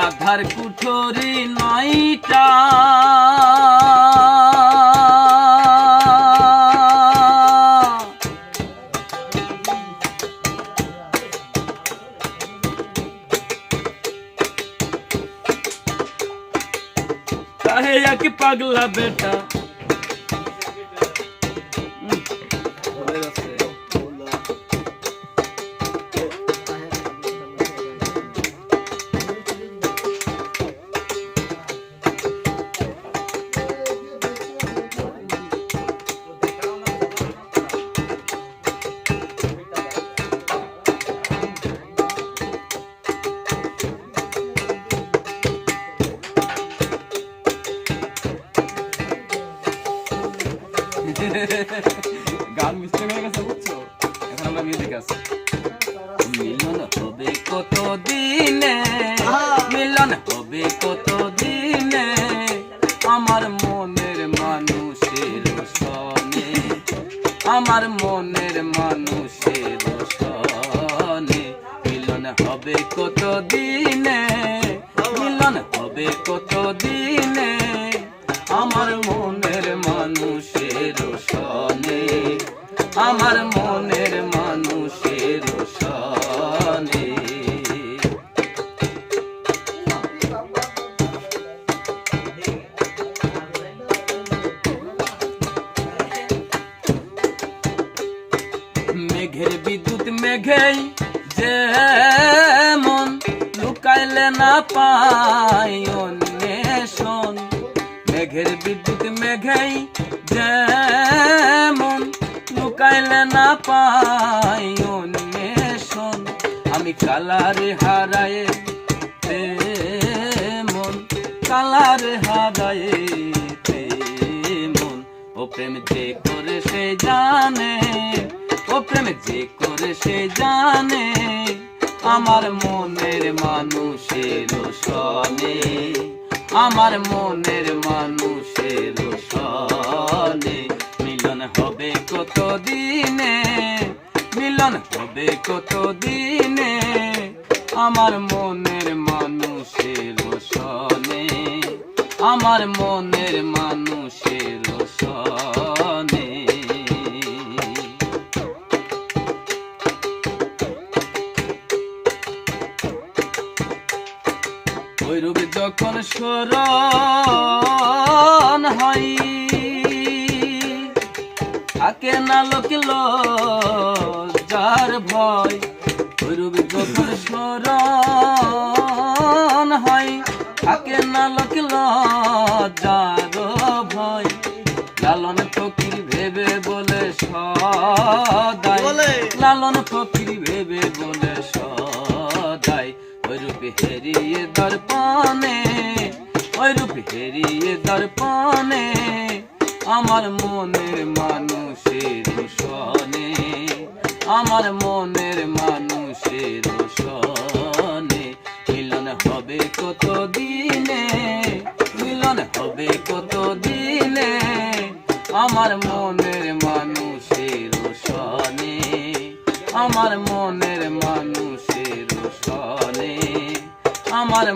আধার কুঠরি নয়টা काहे एक पगला बेटा গান মিস্টেক হয়ে গেছে বুঝছো এখন আমরা মিউজিক আছে মিলন হবে কত দিনে মিলন হবে কত দিনে আমার মনের মানুষের সনে আমার মনের মানুষের সনে মিলন হবে কত দিনে মিলন হবে কত দিনে আমার মনের মানুষের সনে আমার মনের মানুষের সনে মেঘের বিদ্যুৎ মেঘেই যেমন লুকাইলে না পাই অন্বেষণ মেঘের বিদ্যুৎ মেঘেই যেমন লুকাইলে না পাই অন্বেষণ আমি কালারে হারায়ে তেমন কালারে হারায়ে তেমন ও প্রেম যে করে সে জানে ও প্রেম যে করে সে জানে আমার মনের মানুষের সনে আমার মনের মানুষের সনে মিলন হবে কত দিনে মিলন হবে কত দিনে আমার মনের মানুষের সনে আমার মনের মানুষের সনে ওই রূপে যখন স্মরণ হয় থাকে না লোকিল যার ভয় ওই রূপে যখন স্মরণ হয় থাকে না লোকিল যার ভয় লালন ফকির ভেবে বলে সদাই লালন ফকির ভেবে বলে সদাই ওই রূপে হেরিয়ে দর্পণে ওই রূপে হেরিয়ে দর্পণে আমার মনের মানুষের সনে আমার মনের মানুষের সনে মিলন হবে কত দিনে মিলন হবে কত দিনে আমার মনের মানুষের সনে আমার মনের মানুষের সনে আমার